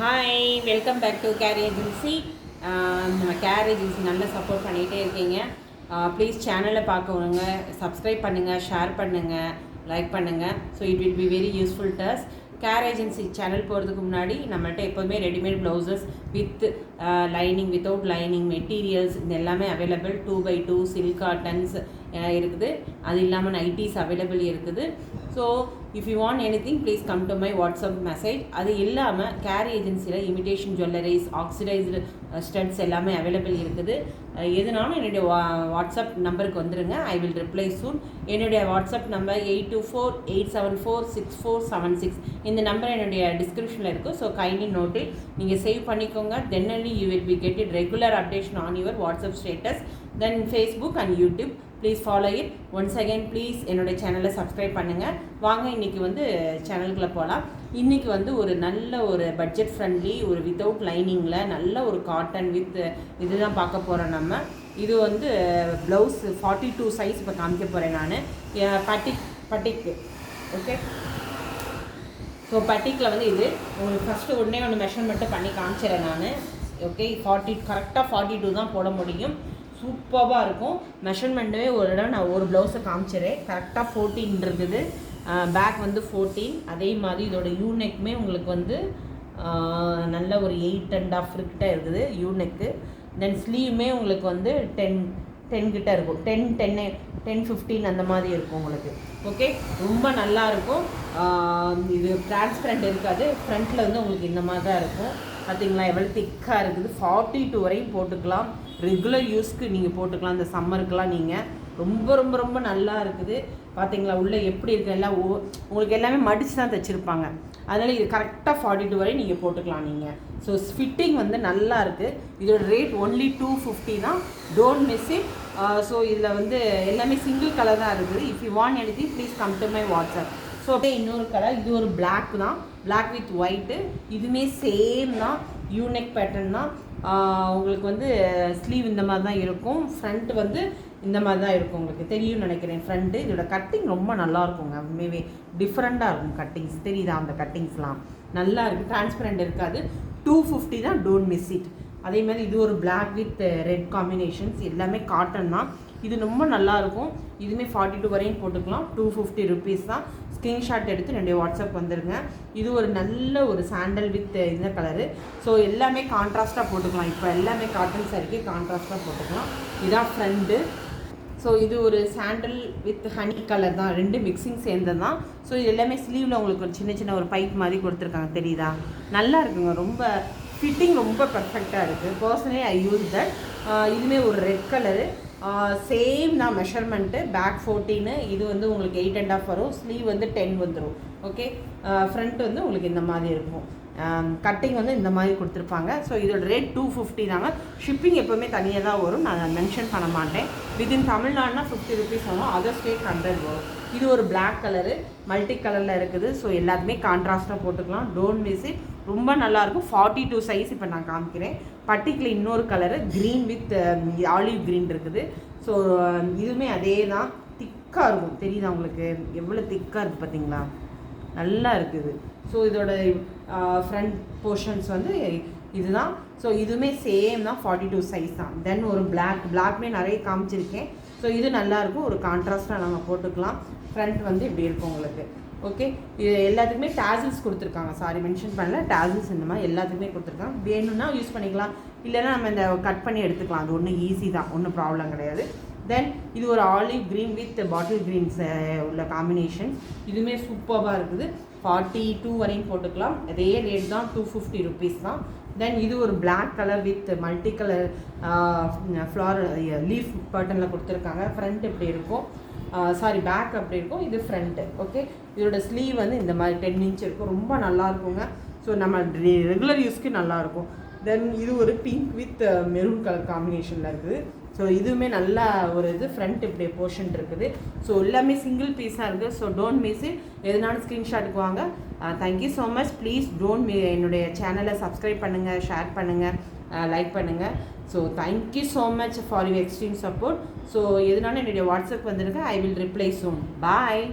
Hi, welcome back to care agency. நம்ம care agency நல்லா support பண்ணிகிட்டே இருக்கீங்க. ப்ளீஸ் சேனலை பார்க்கவங்க சப்ஸ்கிரைப் பண்ணுங்கள், ஷேர் பண்ணுங்கள், லைக் பண்ணுங்கள். So it will be very useful to us. Care agency channel போகிறதுக்கு முன்னாடி நம்மள்ட்ட எப்போதுமே readymade blouses with lining, without lining materials இது எல்லாமே அவைலபிள். 2x2 சில்க் காட்டன்ஸ் இருக்குது. அது இல்லாமல் நைட்டிஸ் அவைலபிள் இருக்குது. So if you want anything please come to my WhatsApp message. அது இல்லாமல் கேர் ஏஜென்சியில் இமிடேஷன் ஜுவல்லரிஸ், ஆக்சிடைஸ்டு ஸ்டட்ஸ் எல்லாமே அவைலபிள் இருக்குது. எதுனாலும் என்னுடைய வாட்ஸ்அப் நம்பருக்கு வந்துடுங்க. I will reply soon. என்னுடைய வாட்ஸ்அப் நம்பர் 8248746476. இந்த நம்பர் என்னுடைய டிஸ்கிரிப்ஷனில் இருக்குது. So kindly note it. நீங்கள் சேவ் பண்ணிக்கோங்க. Then only you will be getting regular updation on your WhatsApp status, then Facebook and YouTube. Please follow it. Once again please என்னுடைய சேனலை subscribe பண்ணுங்கள். வாங்க இன்றைக்கி சேனலுக்குள்ளே போகலாம். இன்றைக்கி ஒரு நல்ல ஒரு பட்ஜெட் ஃப்ரெண்ட்லி ஒரு வித்தவுட் லைனிங்கில் நல்ல ஒரு காட்டன் வித் இதுதான் பார்க்க போகிறோம் நம்ம. இது ப்ளவுஸ் 42 சைஸ் இப்போ காமிக்க போகிறேன் நான். பட்டிக்கு ஓகே. ஸோ பட்டிக்கில் இது உங்களுக்கு ஃபஸ்ட்டு ஒன்று மெஷர்மெண்ட்டு பண்ணி காமிச்சிடறேன் நான். ஓகே, கரெக்டாக 42 தான் போட முடியும். சூப்பராக இருக்கும். மெஷர்மெண்ட்டுமே ஒரு இடம் நான் ஒரு ப்ளவுஸை காமிச்சிடறேன். கரெக்டாக 14 இருக்குது. பேக் 14. அதே மாதிரி இதோட யூனெக்குமே உங்களுக்கு நல்ல ஒரு 8.5 கிட்ட இருக்குது யூனெக்கு. தென் ஸ்லீவுமே உங்களுக்கு 10 கிட்ட இருக்கும். 10-15 அந்த மாதிரி இருக்கும் உங்களுக்கு. ஓகே, ரொம்ப நல்லாயிருக்கும். இது டிரான்ஸ்பரண்ட் இருக்காது. ஃப்ரண்ட்டில் உங்களுக்கு இந்த மாதிரி தான் இருக்கும். பார்த்தீங்களா எவ்வளோ திக்காக இருக்குது. 42 வரையும் போட்டுக்கலாம். ரெகுலர் யூஸ்க்கு நீங்கள் போட்டுக்கலாம். இந்த சம்மருக்கெலாம் நீங்கள் ரொம்ப ரொம்ப ரொம்ப நல்லா இருக்குது. பார்த்தீங்களா உள்ளே எப்படி இருக்குது எல்லாம் உங்களுக்கு எல்லாமே மடித்து தான் தைச்சிருப்பாங்க. அதனால் இது கரெக்டாக 42 வரை நீங்கள் போட்டுக்கலாம் நீங்கள். ஸோ ஃபிட்டிங் நல்லா இருக்குது. இதோட ரேட் ஒன்லி 250 தான். Don't miss it. ஸோ இதில் எல்லாமே சிங்கிள் கலர் தான் இருக்குது. If you want anything please come to my WhatsApp. So அப்படியே இன்னொரு கலர், இது ஒரு பிளாக் தான், பிளாக் வித் ஒயிட்டு. இதுவுமே சேம் தான், யூனெக் பேட்டர்ன் தான். உங்களுக்கு ஸ்லீவ் இந்த மாதிரி தான் இருக்கும். ஃப்ரண்ட் இந்த மாதிரி தான் இருக்கும். உங்களுக்கு தெரியும்னு நினைக்கிறேன். ஃப்ரண்ட்டு இதோட கட்டிங் ரொம்ப நல்லாயிருக்குங்க. உண்மையே டிஃப்ரெண்ட்டாக இருக்கும் கட்டிங்ஸ். தெரியுதா அந்த கட்டிங்ஸ்லாம் நல்லா இருக்குது. டிரான்ஸ்பரண்ட் இருக்காது. 250 தான். Don't miss it. அதே மாதிரி இது ஒரு பிளாக் வித் ரெட் காம்பினேஷன்ஸ். எல்லாமே காட்டன் தான். இது ரொம்ப நல்லாயிருக்கும். இதுவுமே 42 வரையும் போட்டுக்கலாம். 250 ருபீஸ் தான். ஸ்க்ரீன்ஷாட் எடுத்து என்னுடைய வாட்ஸ்அப் வந்துடுங்க. இது ஒரு நல்ல ஒரு சாண்டல் வித் இந்த கலரு. ஸோ எல்லாமே கான்ட்ராஸ்ட்டாக போட்டுக்கலாம். இப்போ எல்லாமே காட்டன் சாரிக்கு கான்ட்ராஸ்ட்டாக போட்டுக்கலாம். இதான் ஃப்ரண்ட்டு. ஸோ இது ஒரு சாண்டல் வித் ஹனி கலர் தான். 2 மிக்சிங் சேர்ந்தது தான். ஸோ இது எல்லாமே ஸ்லீவில் உங்களுக்கு ஒரு சின்ன ஒரு பைப் மாதிரி கொடுத்துருக்காங்க. தெரியுதா? நல்லா இருக்குங்க. ரொம்ப ஃபிட்டிங் ரொம்ப பர்ஃபெக்டாக இருக்குது. Personally I use that. இதுவுமே ஒரு ரெட் கலரு. சேம் தான் மெஷர்மெண்ட்டு. பேக் 14. இது உங்களுக்கு 8.5 வரும். ஸ்லீவ் 10 வந்துடும். ஓகே, ஃப்ரண்ட் உங்களுக்கு இந்த மாதிரி இருக்கும். கட்டிங் இந்த மாதிரி கொடுத்துருப்பாங்க. ஸோ இதோட ரேட் 250 தாங்க. ஷிப்பிங் எப்போவுமே தனியாக தான் வரும். நான் மென்ஷன் பண்ண மாட்டேன். வித்தின் தமிழ்நாடுனா 50 ருபீஸ் வரும். அதர் ஸ்டேட் 100 வரும். இது ஒரு பிளாக் கலரு, மல்டி கலரில் இருக்குது. ஸோ எல்லாத்துமே கான்ட்ராஸ்ட்டாக போட்டுக்கலாம். Don't miss it. ரொம்ப நல்லாயிருக்கும். 42 சைஸ் இப்போ நான் காமிக்கிறேன். பட்டிக்கில் இன்னொரு colour green with olive green இருக்குது. ஸோ இதுவுமே அதே தான். திக்காக இருக்கும். தெரியுதா உங்களுக்கு எவ்வளோ திக்காக இருக்குது? பார்த்தீங்களா? நல்லா இருக்குது. ஸோ இதோட ஃப்ரண்ட் போர்ஷன்ஸ் இதுதான். ஸோ இதுவுமே சேம் தான். 42 சைஸ் தான். தென் ஒரு பிளாக்மே நிறைய காமிச்சிருக்கேன். ஸோ இது நல்லாயிருக்கும். ஒரு கான்ட்ராஸ்ட்டாக நம்ம போட்டுக்கலாம். ஃப்ரண்ட் இப்படி இருக்கும் உங்களுக்கு. ஓகே, இது எல்லாத்துக்குமே டேசில்ஸ் கொடுத்துருக்காங்க. சாரி மென்ஷன் பண்ணல. டேசில்ஸ் இந்த மாதிரி எல்லாத்துக்குமே கொடுத்துருக்காங்க. வேணும்னா யூஸ் பண்ணிக்கலாம். இல்லைன்னா நம்ம இந்த கட் பண்ணி எடுத்துக்கலாம். அது ஒன்றும் ஈஸி தான். ஒன்றும் ப்ராப்ளம் கிடையாது. தென் இது ஒரு olive green with bottle greens உள்ள காம்பினேஷன். இதுவுமே சூப்பராக இருக்குது. 42 வரையும் போட்டுக்கலாம். அதே ரேட் தான். 250 ருபீஸ் தான். தென் இது ஒரு black colour with multi colour floral leaf பேட்டர்னில் கொடுத்துருக்காங்க. ஃப்ரண்ட் இப்படி இருக்கும். சாரி, பேக் அப்படி இருக்கும். இது ஃப்ரண்ட்டு. ஓகே, இதோட ஸ்லீவ் இந்த மாதிரி 10 இன்ச் இருக்கும். ரொம்ப நல்லாயிருக்குங்க. ஸோ நம்ம ரெகுலர் யூஸ்க்கு நல்லாயிருக்கும். தென் இது ஒரு பிங்க் வித் மெரூன் கலர் காம்பினேஷனில் இருக்குது. ஸோ இதுவுமே நல்லா ஒரு இது ஃப்ரண்ட் இப்படி போர்ஷன் இருக்குது. ஸோ எல்லாமே சிங்கிள் பீஸாக இருக்குது. So don't miss it. எதுனாலும் ஸ்க்ரீன்ஷாட்டுக்கு வாங்க. Thank you so much. ப்ளீஸ் என்னுடைய சேனலை சப்ஸ்கிரைப் பண்ணுங்கள், ஷேர் பண்ணுங்கள், லைக் பண்ணுங்கள். So thank you so much for your extreme support. So எதுனாலும் என்னுடைய வாட்ஸ்அப் வந்துருங்க. ஐ வில் ரிப்ளை சூன். பாய்.